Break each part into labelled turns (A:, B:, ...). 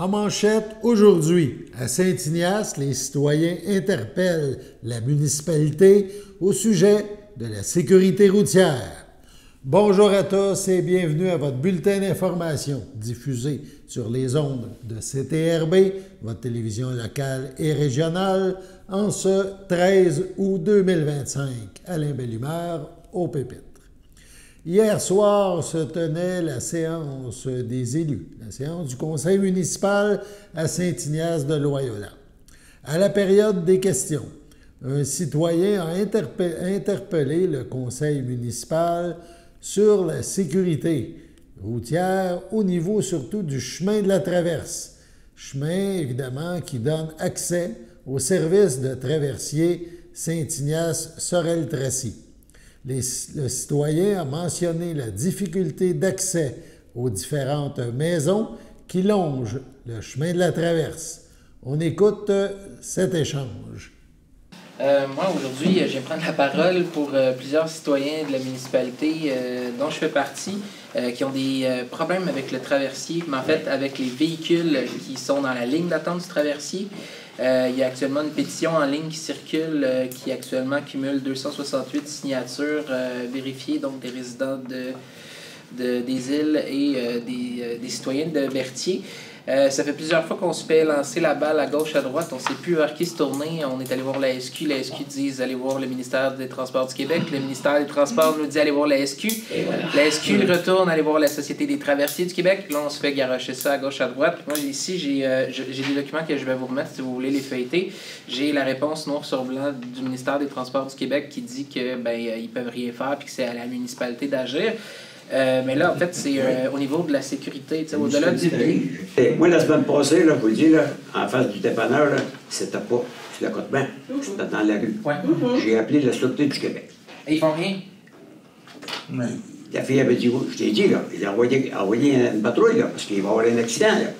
A: En manchette, aujourd'hui, à Saint-Ignace, les citoyens interpellent la municipalité au sujet de la sécurité routière. Bonjour à tous et bienvenue à votre bulletin d'information diffusé sur les ondes de CTRB, votre télévision locale et régionale, en ce 13 août 2025. Alain Bellumeur, au Pépitre. Hier soir se tenait la séance des élus, la séance du conseil municipal à Saint-Ignace de Loyola. À la période des questions, un citoyen a interpellé le conseil municipal sur la sécurité routière au niveau surtout du chemin de la traverse. Chemin, évidemment, qui donne accès au service de traversier Saint-Ignace-Sorel-Tracy. Le citoyen a mentionné la difficulté d'accès aux différentes maisons qui longent le chemin de la traverse. On écoute cet échange.
B: Moi, aujourd'hui, je vais prendre la parole pour plusieurs citoyens de la municipalité dont je fais partie, qui ont des problèmes avec le traversier, mais en fait avec les véhicules qui sont dans la ligne d'attente du traversier. Il y a actuellement une pétition en ligne qui circule, qui actuellement cumule 268 signatures vérifiées, donc des résidents des îles et des citoyens de Berthier. Ça fait plusieurs fois qu'on se fait lancer la balle à gauche, à droite. On ne sait plus vers qui se tourner. On est allé voir la SQ. La SQ dit allez voir le ministère des Transports du Québec. Le ministère des Transports nous dit allez voir la SQ. Voilà. La SQ retourne aller voir la Société des Traversiers du Québec. Là, on se fait garocher ça à gauche, à droite. Moi, ici, j'ai des documents que je vais vous remettre si vous voulez les feuilleter. J'ai la réponse noir sur blanc du ministère des Transports du Québec qui dit que ils peuvent rien faire et que c'est à la municipalité d'agir. Mais là, en fait, c'est au niveau de la sécurité, au-delà du...
C: Moi, la semaine passée, là, je vous le dis, là, en face du dépanneur, c'était pas sur la Côte-Bain, c'était dans la rue. Ouais. J'ai appelé la Sûreté du Québec.
B: Et ils font rien?
C: Ouais. La fille avait dit, je t'ai dit, là, il a envoyé une patrouille, là, parce qu'il va y avoir un accident, là.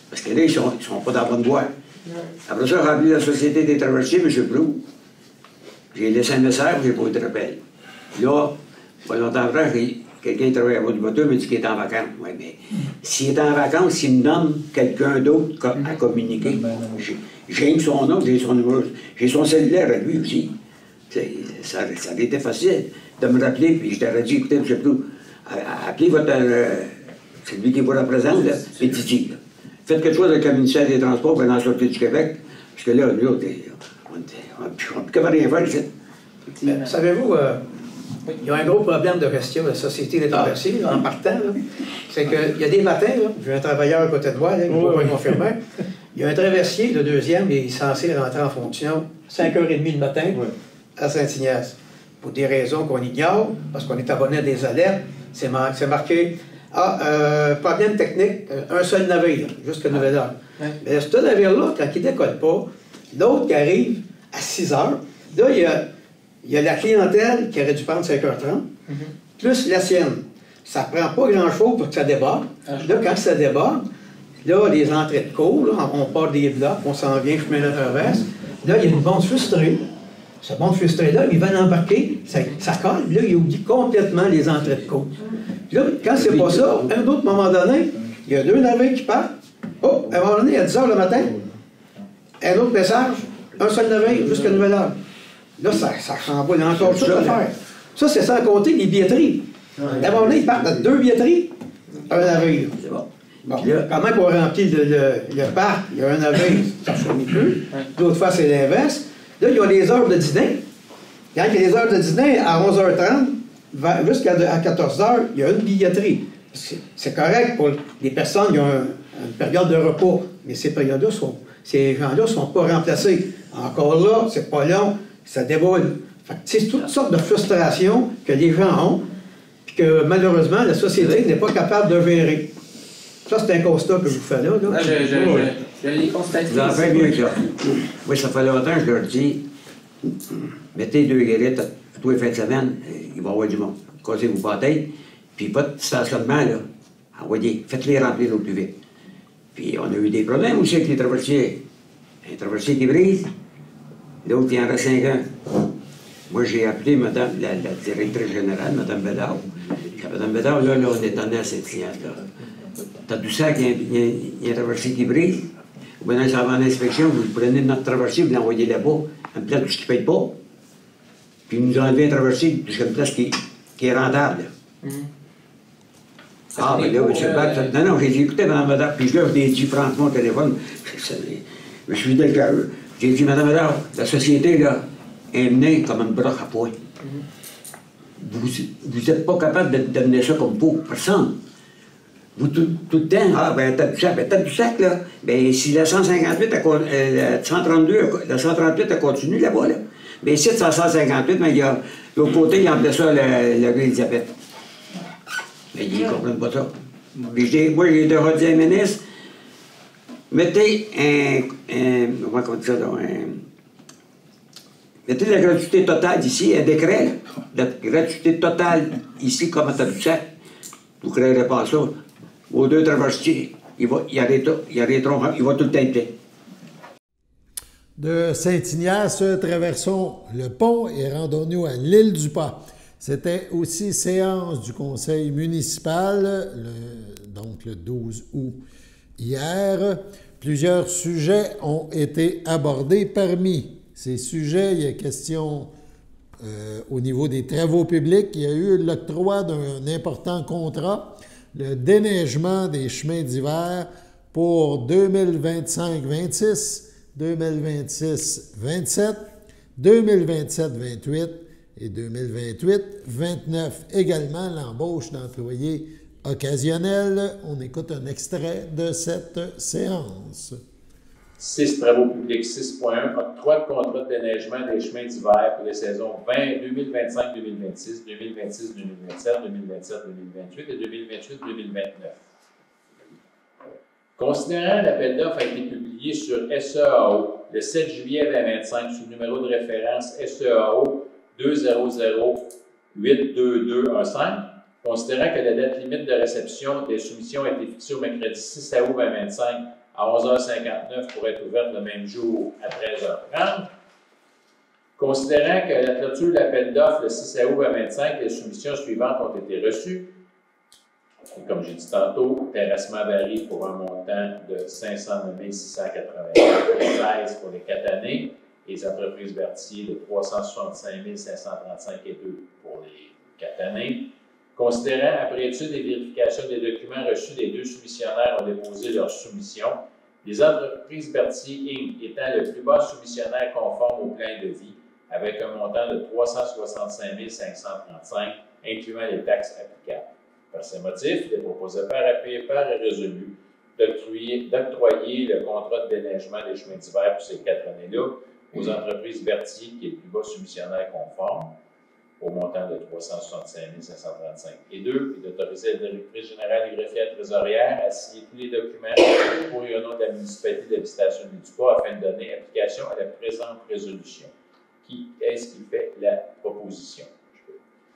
C: Parce que là, ils sont pas dans la bonne voie. Après ça, j'ai appelé la Société des Traversiers, M. Blou. J'ai laissé un message, j'ai pas eu de rappel. Là, pas longtemps après, quelqu'un qui travaille à votre moteur me dit qu'il est en vacances. Oui, mais s'il est en vacances, il me donne quelqu'un d'autre à communiquer. J'ai son nom, j'ai son numéro, j'ai son cellulaire à lui aussi. Ça a été facile de me rappeler, puis je t'aurais dit, écoutez, M. Blou, appelez votre... celui qui vous représente, là, et dites, faites quelque chose avec le ministère des Transports et dans la Sûreté du Québec, parce que là, nous, on ne peut rien faire ici.
D: Savez-vous... il y a un gros problème de gestion de la Société des Traversiers, en partant. C'est qu'il y a des matins, j'ai un travailleur à côté de moi, là, qui ne peut pas confirmer. Il y a un traversier, le deuxième, il est censé rentrer en fonction 5h30 le matin à Saint-Ignace. Pour des raisons qu'on ignore, parce qu'on est abonné à des alertes, c'est marqué problème technique, un seul navire, jusqu'à Nouvelle-Heure. Mais ce navire-là, quand il ne décolle pas, l'autre qui arrive à 6h, là, il y a la clientèle qui aurait dû prendre 5h30, plus la sienne. Ça ne prend pas grand-chose pour que ça déborde. Là, quand ça déborde, là, les entrées de cours, là, on part des blocs, on s'en vient, chemin de la traverse. Là, il y a une bande frustrée. Cette bande frustrée-là, il va l'embarquer, ça colle, là, il oublie complètement les entrées de cours. Puis là, quand c'est pas ça, à un autre moment donné, il y a deux navires qui partent. Oh, à un moment donné, à 10h le matin, un autre message, un seul navire jusqu'à Nouvelle-Heure. Là, ça chamboule encore toute l'affaire. Ça, c'est sans compter les billetteries. D'abord, là, ils partent à 2 billetteries, un navire. Bon, quand même, pour remplir le parc, il y a un navire, ça ne fournit plus. D'autres fois, c'est l'inverse. Là, il y a les heures de dîner. Quand il y a les heures de dîner, à 11h30, jusqu'à 14h, il y a une billetterie. C'est correct pour les personnes qui ont une période de repos, mais ces périodes-là, ces gens-là ne sont pas remplacés. Encore là, c'est pas long. Ça déboule. C'est toutes sortes de frustrations que les gens ont, puis que malheureusement, la société n'est pas capable de gérer. Ça, c'est un constat que je vous fais là.
B: Je l'ai constaté.
C: Vous en faites mieux que ça. Oui, ça fait longtemps que je leur dis, mettez 2 guérettes à tous les fins de semaine, il va y avoir du monde. Cassez-vous pas la tête, puis pas de stationnement, là. Envoyez, faites-les remplir au plus vite. Puis on a eu des problèmes aussi avec les traversiers. Un traversier qui brise, l'autre, il en reste 5 ans. Moi, j'ai appelé madame, la directrice générale, Mme Bédard. Mme Bédard, là, on est donné à cette cliente-là. Tadoussac, il y a un traversier qui brise. Ou bien, ça va en inspection, vous prenez notre traversier, vous l'envoyez là-bas, à une place où il ne paye pas. Puis il nous a enlevé un traversier jusqu'à une place qui est rentable. Ah, mais là, monsieur Bat, non, j'ai dit, écoutez, madame Madame, puis là, je lui ai dit, franchement, au téléphone, je suis dans le cœur. J'ai dit, madame Madame, la société, là, est menée comme un broc à poing. Vous n'êtes pas capable d'amener ça comme pour personne. Vous, tout le temps, ah, ben, t'as du sac, là. Ben, si la 158, la 132, la 138, elle continue là-bas, là. Ben, ici, c'est la 158, mais il y a, l'autre côté, il appelait ça la rue Elisabeth. Mais ils ne comprennent pas ça. Puis moi, j'ai déjà dit à la ministre, mettez comment on dit ça, donc, mettez la gratuité totale ici, un décret, là. La gratuité totale ici, comme à Tadoussac. Vous ne créerez pas ça. Aux deux traversiers, il va tout le temps être plein.
A: De Saint-Ignace, traversons le pont et rendons-nous à l'île du Pas. C'était aussi séance du conseil municipal, donc le 12 août hier. Plusieurs sujets ont été abordés. Parmi ces sujets, il y a question au niveau des travaux publics. Il y a eu l'octroi d'un important contrat, le déneigement des chemins d'hiver pour 2025-26, 2026-27, 2027-28 et 2028-29. Également l'embauche d'employés occasionnels. On écoute un extrait de cette séance.
E: 6 travaux publics, 6.1, octroi de contrat de déneigement des chemins d'hiver pour les saisons 2025-2026, 2026-2027, 2027-2028 et 2028-2029. Considérant l'appel d'offres a été publié sur SEAO le 7 juillet 2025 sous le numéro de référence SEAO 200822215, considérant que la date limite de réception des soumissions a été fixée au mercredi 6 août 2025 à 11h59 pour être ouverte le même jour à 13h30. Considérant que la clôture de l'appel d'offres le 6 août 2025, les soumissions suivantes ont été reçues. Et comme j'ai dit tantôt, terrassement Barry pour un montant de 509 696 pour les 4 années et les entreprises Berthier de 365 535 et 2 pour les 4 années. Considérant, après étude et vérification des documents reçus, les deux soumissionnaires ont déposé leur soumission. Les entreprises Berthier Inc. étant le plus bas soumissionnaire conforme au plan de vie, avec un montant de 365 535, incluant les taxes applicables. Par ces motifs, les propositeurs appuyés par et résolus d'octroyer le contrat de déneigement des chemins d'hiver pour ces 4 années-là aux entreprises Berthier, qui est le plus bas soumissionnaire conforme, au montant de 365 535 et 2, et d'autoriser la directrice générale et greffière trésorière à signer tous les documents pour et au nom de la municipalité d'habitation de l'Utupa afin de donner application à la présente résolution. Qui est-ce qui fait la proposition?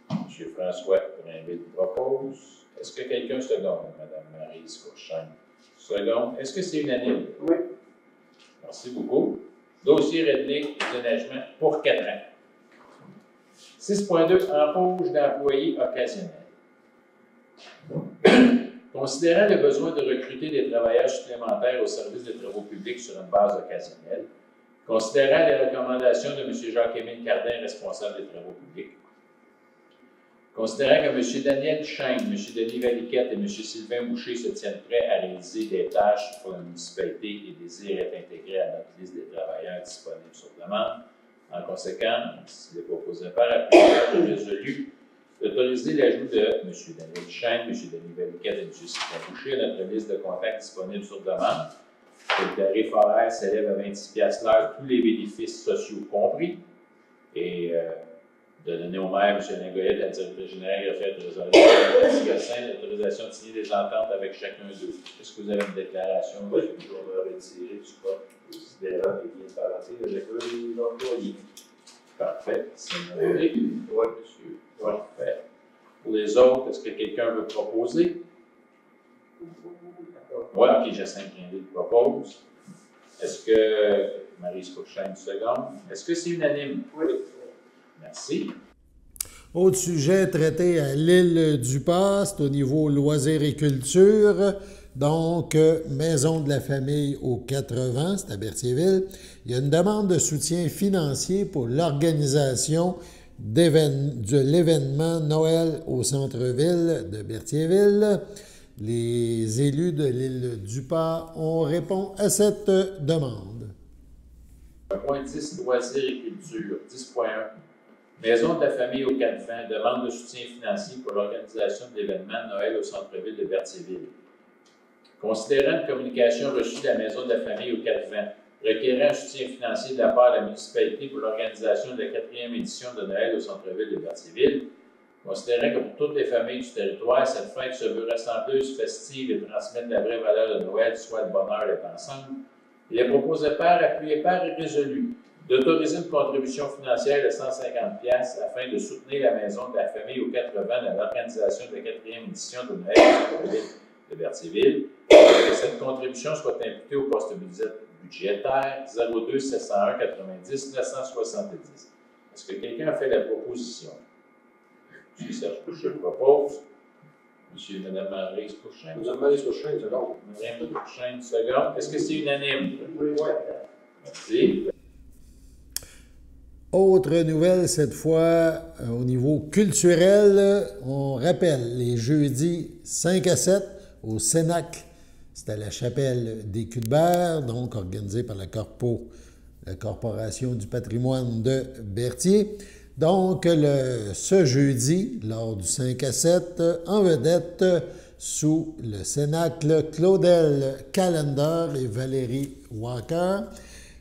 E: M. François Brinville propose. Est-ce que quelqu'un seconde, Mme Maryse Courchaine? Seconde. Est-ce que c'est unanime?
F: Oui.
E: Merci beaucoup. Dossier réglé et déneigement pour 4 ans. 6.2, embauche d'employés occasionnels. Considérant le besoin de recruter des travailleurs supplémentaires au service des travaux publics sur une base occasionnelle, considérant les recommandations de M. Jacques-Émile Cardin, responsable des travaux publics, considérant que M. Daniel Chêne, M. Denis Valiquette et M. Sylvain Boucher se tiennent prêts à réaliser des tâches pour la municipalité et désirent être intégrés à notre liste des travailleurs disponibles sur demande, en conséquence, les propositeurs appuient résolu d'autoriser l'ajout de M. Daniel Chêne, M. Denis Valiquette et M. Sylvain Boucher à notre liste de contacts disponibles sur demande. Le tarif horaire s'élève à 26$ l'heure, tous les bénéfices sociaux compris. Et de donner au maire, M. Lingoyette, la directrice générale et greffière trésorière, l'autorisation de signer des ententes avec chacun d'eux. Est-ce que vous avez une déclaration? Oui, on va retirer du code considérant et bien parenté avec l'employé. Parfait. C'est noté. Oui, monsieur. Parfait. Pour les autres, est-ce que quelqu'un veut proposer? Oui, OK, Jacinthe Brinville propose. Est-ce que Maryse Courchaine seconde? Est-ce que c'est unanime? Oui. Merci.
A: Autre sujet traité à l'île du Pas, c'est au niveau loisirs et culture. Donc, Maison de la famille aux 80, c'est à Berthierville. Il y a une demande de soutien financier pour l'organisation de l'événement Noël au centre-ville de Berthierville. Les élus de l'île du Pas ont répondu à cette demande.
E: Point 10, loisirs et culture. 10.1. Maison de la famille aux 4 vents, demande de soutien financier pour l'organisation de l'événement Noël au centre-ville de Berthierville. Considérant une communication reçue de la Maison de la famille aux 4 vents, requérant un soutien financier de la part de la municipalité pour l'organisation de la 4e édition de Noël au centre-ville de Berthierville, considérant que pour toutes les familles du territoire, cette fête se veut rassembleuse, festive et transmettre la vraie valeur de Noël, soit le bonheur d'être ensemble, il est proposé par, appuyé par et résolu d'autoriser une contribution financière de 150$ afin de soutenir la Maison de la famille aux 80 dans l'organisation de la 4e édition de Noël au centre-ville de Berthierville, et que cette contribution soit imputée au poste budgétaire 02 701 90 970. Est-ce que quelqu'un a fait la proposition? M. Serge Couchet propose. M. et Mme Maryse Courchain.
F: Mme Maryse Courchain, une seconde.
E: Mme Courchain, une seconde. Est-ce que c'est unanime?
F: Oui.
E: Merci.
A: Autre nouvelle, cette fois, au niveau culturel, on rappelle les jeudis 5 à 7 au Cénacle. C'est à la chapelle des Culs-de-Berre, donc organisé par la Corporation du patrimoine de Berthier. Donc, ce jeudi, lors du 5 à 7, en vedette, sous le Cénacle, Claudel Callender et Valérie Walker.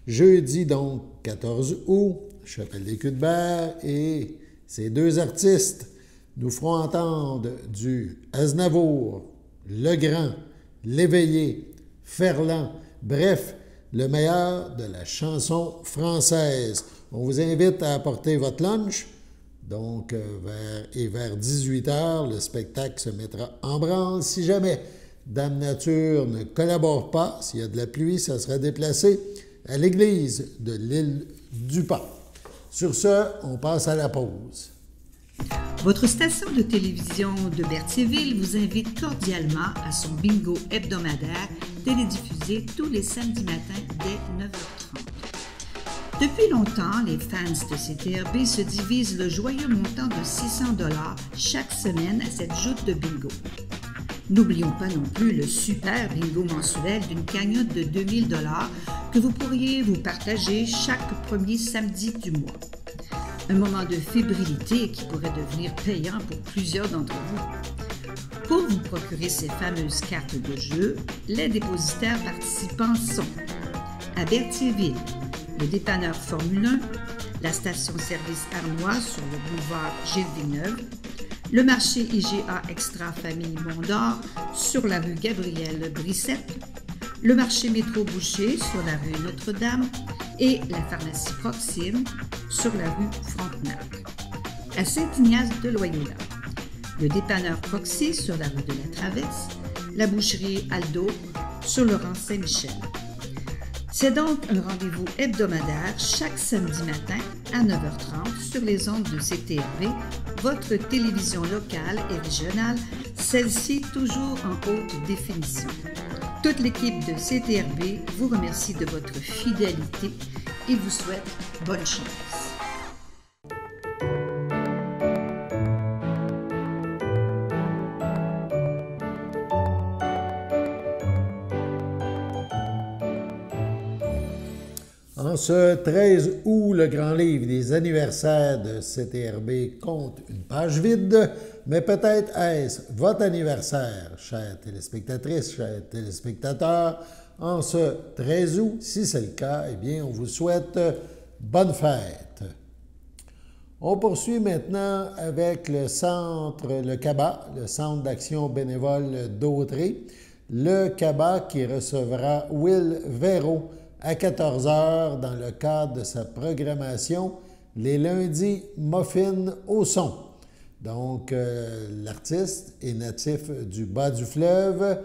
A: Jeudi, donc, 14 août, Chapelle des Culs-de-Berre, et ces deux artistes nous feront entendre du Aznavour, Legrand, Léveillé, Ferland, bref, le meilleur de la chanson française. On vous invite à apporter votre lunch. Donc, vers 18h, le spectacle se mettra en branle. Si jamais Dame Nature ne collabore pas, s'il y a de la pluie, ça sera déplacé à l'église de l'île du Pas. Sur ce, on passe à la pause.
G: Votre station de télévision de Berthierville vous invite cordialement à son bingo hebdomadaire télédiffusé tous les samedis matins dès 9h30. Depuis longtemps, les fans de CTRB se divisent le joyeux montant de 600$ chaque semaine à cette joute de bingo. N'oublions pas non plus le super bingo mensuel d'une cagnotte de 2000$ que vous pourriez vous partager chaque premier samedi du mois. Un moment de fébrilité qui pourrait devenir payant pour plusieurs d'entre vous. Pour vous procurer ces fameuses cartes de jeu, les dépositaires participants sont à Berthierville, le dépanneur Formule 1, la station-service Arnois sur le boulevard Gilles Villeneuve, le marché IGA Extra Famille Mont-d'Or sur la rue Gabrielle Brissette, le marché Métro Boucher sur la rue Notre-Dame et la pharmacie Proxime sur la rue Frontenac. À Saint-Ignace de Loyola, le dépanneur Proxy sur la rue de la Traverse, la boucherie Aldo sur le rang Saint-Michel. C'est donc un rendez-vous hebdomadaire chaque samedi matin à 9h30 sur les ondes de CTRB, votre télévision locale et régionale, celle-ci toujours en haute définition. Toute l'équipe de CTRB vous remercie de votre fidélité et vous souhaite bonne chance.
A: En ce 13 août, le grand livre des anniversaires de CTRB compte une page vide, mais peut-être est-ce votre anniversaire, chères téléspectatrices, chers téléspectateurs. En ce 13 août, si c'est le cas, eh bien, on vous souhaite bonne fête. On poursuit maintenant avec le CABA, le Centre d'action bénévole d'Autrey, le CABA qui recevra Will Véro à 14h dans le cadre de sa programmation les lundis Muffin au son. Donc, l'artiste est natif du bas du fleuve.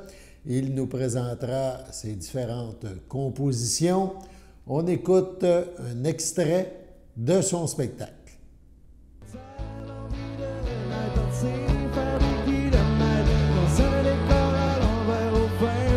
A: Il nous présentera ses différentes compositions. On écoute un extrait de son spectacle.
H: Faire des kilomètres, dans un décor à l'envers au fin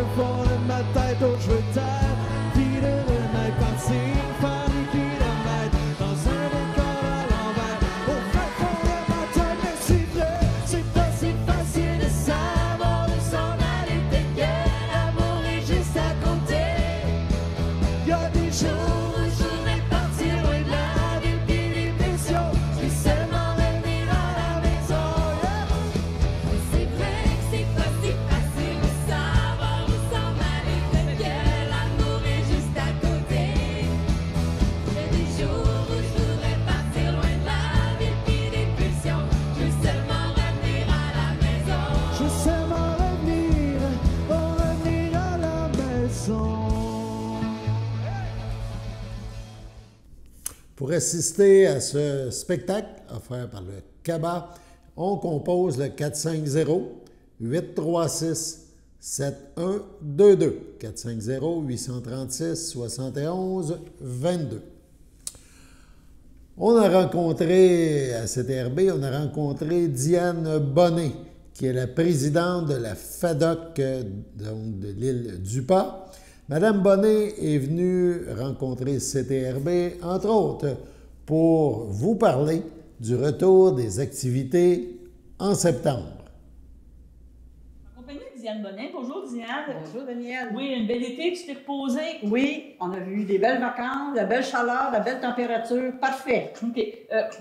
A: Pour assister à ce spectacle offert par le CABA, on compose le 450-836-7122. 450-836-7122. On a rencontré à CTRB, Diane Bonnet, qui est la présidente de la FADOC donc de l'île du Pas. Madame Bonnet est venue rencontrer CTRB, entre autres, pour vous parler du retour des activités en septembre.
F: Diane Bonnet. Bonjour, Diane.
H: Bonjour, Daniel.
F: Oui, une belle été, tu t'es reposée?
H: Oui, on a eu des belles vacances, de la belle chaleur, de la belle température. Parfait.
F: OK.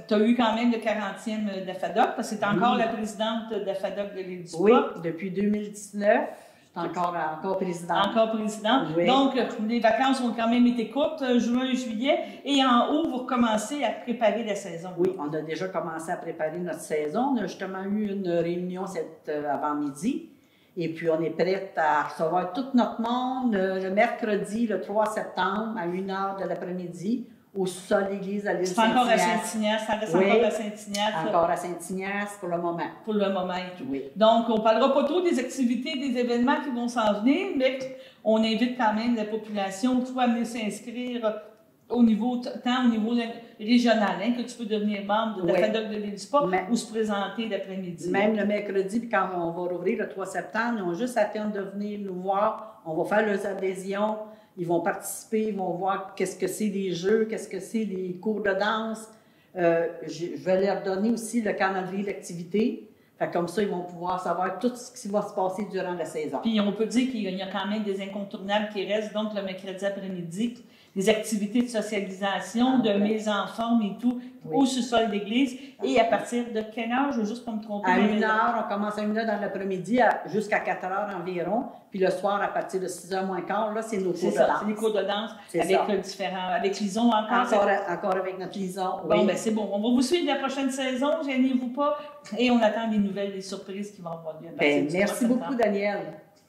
F: Tu as eu quand même le 40e de la FADOC, parce que tu es encore la présidente de la FADOC de l'île du Pas.
H: Oui, depuis 2019. Je suis encore présidente.
F: Encore présidente.
H: Oui.
F: Donc, les vacances ont quand même été courtes, juin et juillet. Et en août, vous recommencez à préparer la saison.
H: Oui, on a déjà commencé à préparer notre saison. On a justement eu une réunion cet avant-midi. Et puis, on est prête à recevoir tout notre monde le mercredi, le 3 septembre, à 1h de l'après-midi, au sous-sol de l'église à l'île
F: Saint-Ignace. C'est encore à Saint-Ignace, ça reste encore à Saint-Ignace.
H: Encore à Saint-Ignace pour le moment.
F: Pour le moment et tout.
H: Oui.
F: Donc, on ne parlera pas trop des activités, des événements qui vont s'en venir, mais on invite quand même la population, soit à venir s'inscrire au niveau, tant au niveau régional, hein, que tu peux devenir membre de la FADOC de l'île du Pas ou se présenter l'après-midi.
H: Même le mercredi, puis quand on va rouvrir le 3 septembre, ils ont juste à attendre de venir nous voir. On va faire leurs adhésions. Ils vont participer, ils vont voir qu'est-ce que c'est les jeux, qu'est-ce que c'est les cours de danse. Je vais leur donner aussi le calendrier d'activité. Comme ça, ils vont pouvoir savoir tout ce qui va se passer durant la saison.
F: Puis on peut dire qu'il y a quand même des incontournables qui restent, donc le mercredi après-midi, des activités de socialisation, de mise en forme et tout, au sous-sol d'église. Et à partir de quelle heure, je veux juste pas me tromper?
H: À 1h, on commence à 1h dans l'après-midi jusqu'à 4h environ. Puis le soir, à partir de 6h moins quart, là, c'est nos cours de danse.
F: C'est les cours de danse avec Lison encore.
H: Encore avec notre Lison,
F: oui. Bon, ben c'est bon. On va vous suivre la prochaine saison, gênez-vous pas. Et on attend des nouvelles, des surprises qui vont avoir lieu.
H: Merci beaucoup, Daniel.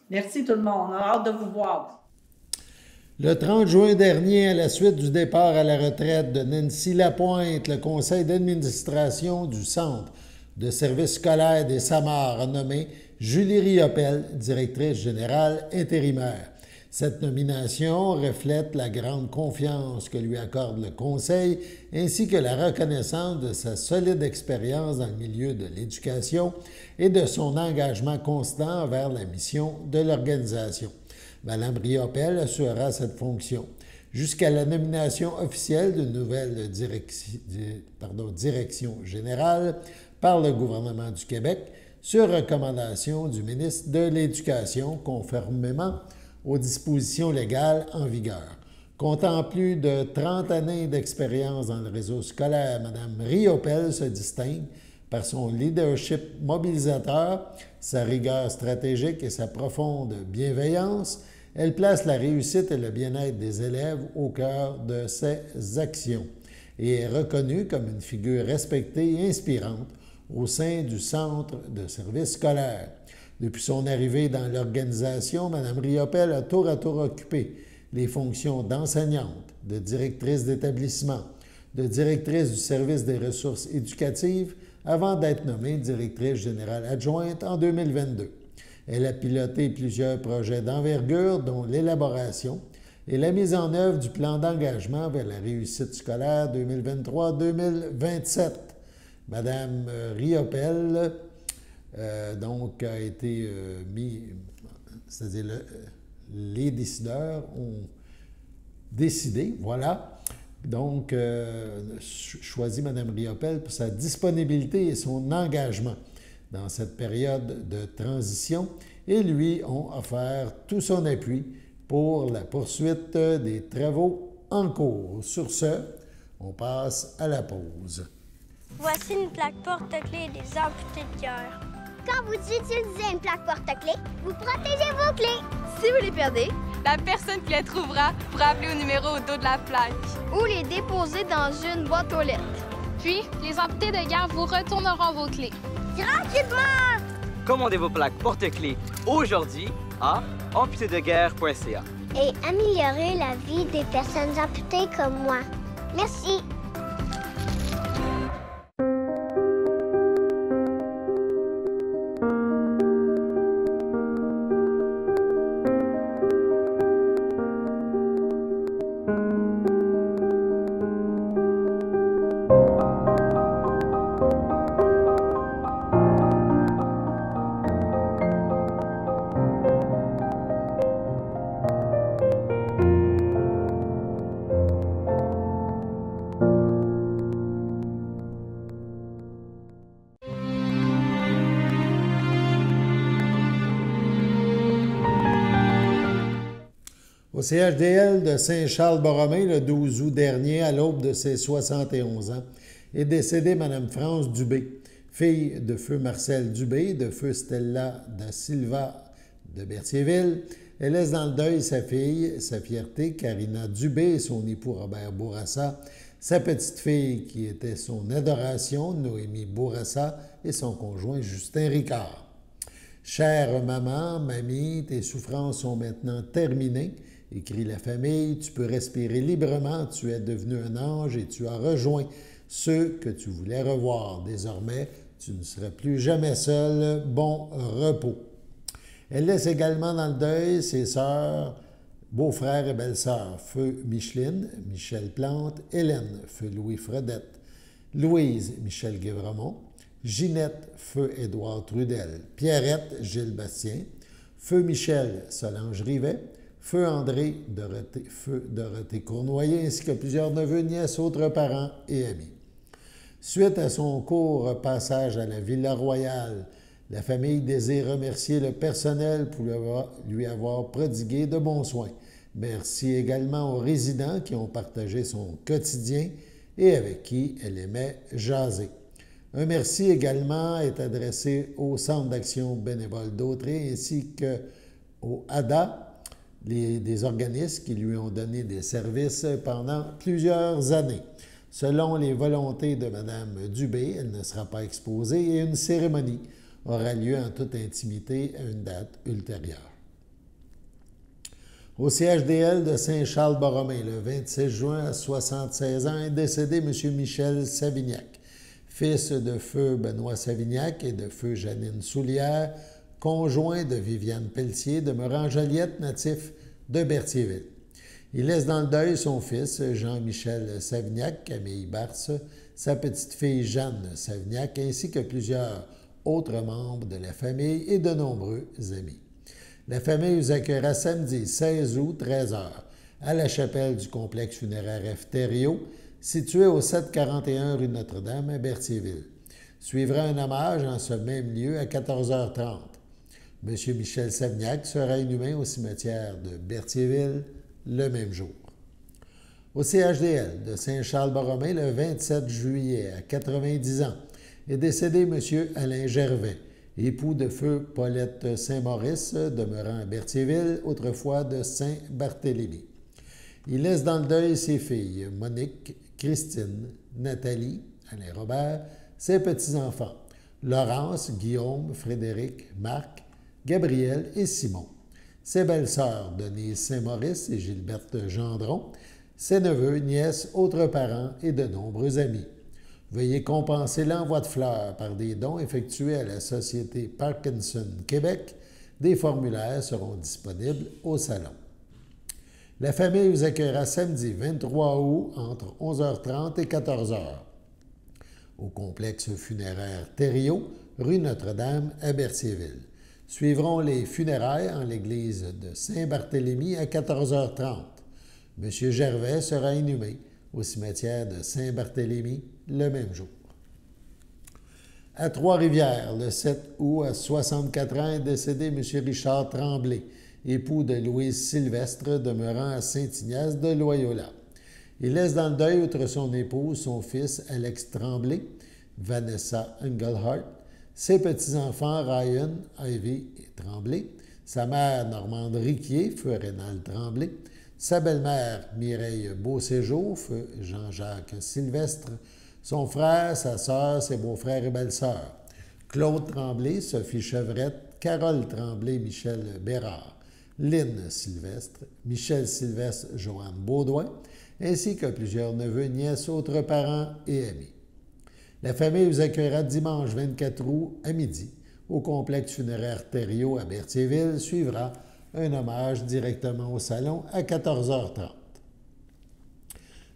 H: Merci tout le monde. On a hâte de vous voir.
A: Le 30 juin dernier, à la suite du départ à la retraite de Nancy Lapointe, le conseil d'administration du Centre de services scolaires des Samars a nommé Julie Riopel, directrice générale intérimaire. Cette nomination reflète la grande confiance que lui accorde le conseil ainsi que la reconnaissance de sa solide expérience dans le milieu de l'éducation et de son engagement constant vers la mission de l'organisation. Mme Riopel assurera cette fonction jusqu'à la nomination officielle d'une nouvelle direction générale par le gouvernement du Québec sur recommandation du ministre de l'Éducation, conformément aux dispositions légales en vigueur. Comptant plus de 30 années d'expérience dans le réseau scolaire, Mme Riopel se distingue par son leadership mobilisateur, sa rigueur stratégique et sa profonde bienveillance. Elle place la réussite et le bien-être des élèves au cœur de ses actions et est reconnue comme une figure respectée et inspirante au sein du Centre de services scolaires. Depuis son arrivée dans l'organisation, Mme Riopel a tour à tour occupé les fonctions d'enseignante, de directrice d'établissement, de directrice du service des ressources éducatives avant d'être nommée directrice générale adjointe en 2022. Elle a piloté plusieurs projets d'envergure, dont l'élaboration et la mise en œuvre du plan d'engagement vers la réussite scolaire 2023-2027. Madame Riopel, donc, a été c'est-à-dire les décideurs ont décidé, voilà, donc choisi Mme Riopel pour sa disponibilité et son engagement dans cette période de transition et lui ont offert tout son appui pour la poursuite des travaux en cours. Sur ce, on passe à la pause.
I: Voici une plaque porte-clés des amputés de cœur. Quand vous utilisez une plaque porte-clés, vous protégez vos clés.
J: Si vous les perdez, la personne qui les trouvera pourra appeler au numéro au dos de la plaque.
I: Ou les déposer dans une boîte aux lettres.
J: Puis, les amputés de guerre vous retourneront vos clés.
I: Gratuitement!
K: Commandez vos plaques porte-clés aujourd'hui à amputédeguerre.ca.
I: Et améliorez la vie des personnes amputées comme moi. Merci.
A: CHDL de Saint-Charles-Borromée, le 12 août dernier, à l'aube de ses 71 ans, est décédée Mme France Dubé, fille de feu Marcel Dubé, de feu Stella da Silva de Berthierville. Elle laisse dans le deuil sa fille, sa fierté, Karina Dubé, et son époux Robert Bourassa, sa petite-fille qui était son adoration, Noémie Bourassa, et son conjoint Justin Ricard. Chère maman, mamie, tes souffrances sont maintenant terminées, écrit la famille, tu peux respirer librement, tu es devenu un ange et tu as rejoint ceux que tu voulais revoir. Désormais, tu ne seras plus jamais seul. Bon repos. Elle laisse également dans le deuil ses sœurs, beaux-frères et belles-sœurs, feu Micheline, Michel Plante, Hélène, feu Louis Fredette, Louise, Michel Guévremont, Ginette, feu Édouard Trudel, Pierrette, Gilles Bastien, feu Michel, Solange Rivet, feu André, feu Dorothée Cournoyer, ainsi que plusieurs neveux, nièces, autres parents et amis. Suite à son court passage à la Villa Royale, la famille désire remercier le personnel pour lui avoir prodigué de bons soins. Merci également aux résidents qui ont partagé son quotidien et avec qui elle aimait jaser. Un merci également est adressé au Centre d'action bénévole d'Autrey ainsi qu'au ADA, des organismes qui lui ont donné des services pendant plusieurs années. Selon les volontés de Mme Dubé, elle ne sera pas exposée et une cérémonie aura lieu en toute intimité à une date ultérieure. Au CHDL de Saint-Charles-Borromée, le 26 juin, à 76 ans, est décédé M. Michel Savignac, fils de feu Benoît Savignac et de feu Janine Soulière, conjoint de Viviane Pelletier, demeurant Joliette, natif de Berthierville. Il laisse dans le deuil son fils, Jean-Michel Savignac, Camille Barse, sa petite-fille Jeanne Savignac, ainsi que plusieurs autres membres de la famille et de nombreux amis. La famille vous accueillera samedi 16 août, 13h, à la chapelle du complexe funéraire F. Thériault, situé au 741 rue Notre-Dame à Berthierville. Suivra un hommage en ce même lieu à 14h30. M. Michel Savignac sera inhumé au cimetière de Berthierville le même jour. Au CHDL de Saint-Charles-Borromée, le 27 juillet, à 90 ans, est décédé M. Alain Gervais, époux de feu Paulette Saint-Maurice, demeurant à Berthierville, autrefois de Saint-Barthélemy. Il laisse dans le deuil ses filles, Monique, Christine, Nathalie, Alain Robert, ses petits-enfants, Laurence, Guillaume, Frédéric, Marc, Gabriel et Simon, ses belles-sœurs, Denise Saint-Maurice et Gilberte Gendron, ses neveux, nièces, autres parents et de nombreux amis. Veuillez compenser l'envoi de fleurs par des dons effectués à la Société Parkinson Québec. Des formulaires seront disponibles au salon. La famille vous accueillera samedi 23 août entre 11h30 et 14h au complexe funéraire Thériault, rue Notre-Dame à Berthierville. Suivront les funérailles en l'église de Saint-Barthélemy à 14h30. M. Gervais sera inhumé au cimetière de Saint-Barthélemy le même jour. À Trois-Rivières, le 7 août, à 64 ans, est décédé M. Richard Tremblay, époux de Louise Sylvestre, demeurant à Saint-Ignace de Loyola. Il laisse dans le deuil, outre son épouse, son fils Alex Tremblay, Vanessa Engelhardt, ses petits-enfants Ryan, Ivy et Tremblay, sa mère Normande Riquier, feu Rénal Tremblay, sa belle-mère Mireille Beauséjour, feu Jean-Jacques Sylvestre, son frère, sa sœur, ses beaux-frères et belles-sœurs, Claude Tremblay, Sophie Chevrette, Carole Tremblay, Michel Bérard, Lynne Sylvestre, Michel Sylvestre, Joanne Baudouin, ainsi que plusieurs neveux, nièces, autres parents et amis. La famille vous accueillera dimanche 24 août à midi au complexe funéraire Thériault à Berthierville. Suivra un hommage directement au salon à 14h30.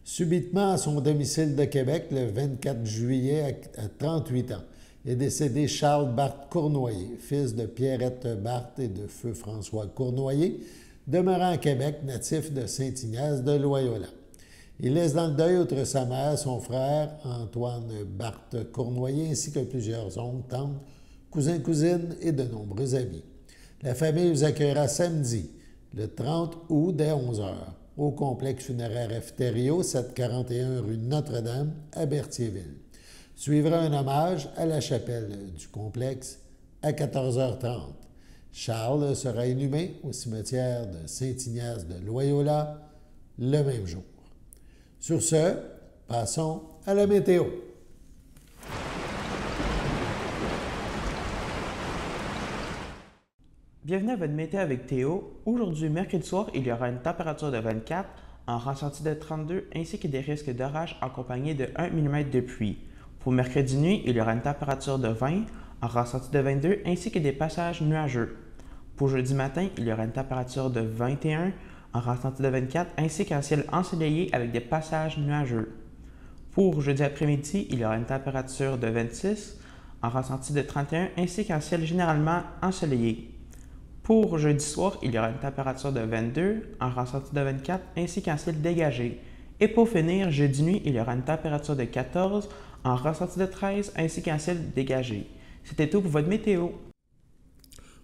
A: Subitement, à son domicile de Québec, le 24 juillet, à 38 ans, est décédé Charles Barthe Cournoyer, fils de Pierrette Barthe et de feu François Cournoyer, demeurant à Québec, natif de Saint-Ignace de Loyola. Il laisse dans le deuil, outre sa mère, son frère, Antoine Barthe Cournoyer, ainsi que plusieurs oncles, tantes, cousins, cousines et de nombreux amis. La famille vous accueillera samedi, le 30 août dès 11 h au complexe funéraire Efterio, 741 rue Notre-Dame à Berthierville. Suivra un hommage à la chapelle du complexe à 14h30. Charles sera inhumé au cimetière de Saint-Ignace de Loyola le même jour. Sur ce, passons à la météo.
L: Bienvenue à votre météo avec Théo. Aujourd'hui, mercredi soir, il y aura une température de 24, un ressenti de 32 ainsi que des risques d'orage accompagnés de 1 mm de pluie. Pour mercredi nuit, il y aura une température de 20, un ressenti de 22 ainsi que des passages nuageux. Pour jeudi matin, il y aura une température de 21, un ressenti de 24 ainsi qu'un ciel ensoleillé avec des passages nuageux. Pour jeudi après-midi, il y aura une température de 26, un ressenti de 31 ainsi qu'un ciel généralement ensoleillé. Pour jeudi soir, il y aura une température de 22, un ressenti de 24 ainsi qu'un ciel dégagé. Et pour finir, jeudi nuit, il y aura une température de 14, un ressenti de 13 ainsi qu'un ciel dégagé. C'était tout pour votre météo.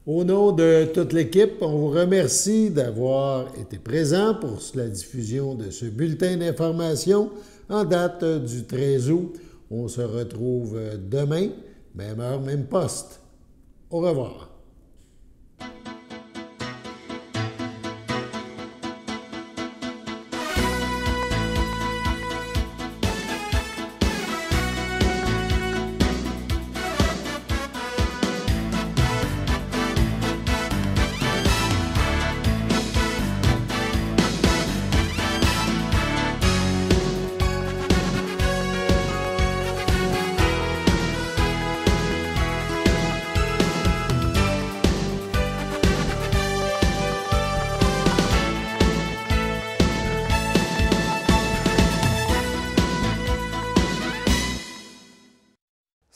A: Au nom de toute l'équipe, on vous remercie d'avoir été présent pour la diffusion de ce bulletin d'information en date du 13 août. On se retrouve demain, même heure, même poste. Au revoir.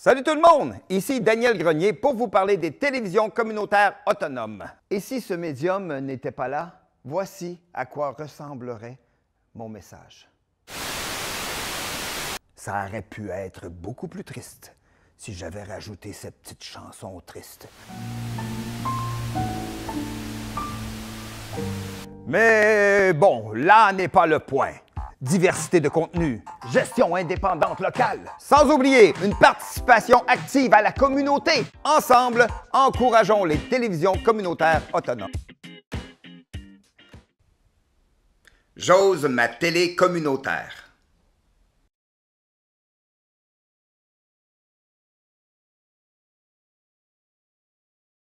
M: Salut tout le monde! Ici Daniel Grenier pour vous parler des télévisions communautaires autonomes. Et si ce médium n'était pas là, voici à quoi ressemblerait mon message. Ça aurait pu être beaucoup plus triste si j'avais rajouté cette petite chanson triste. Mais bon, là n'est pas le point. Diversité de contenu, gestion indépendante locale, sans oublier une participation active à la communauté. Ensemble, encourageons les télévisions communautaires autonomes. J'ose ma télé communautaire.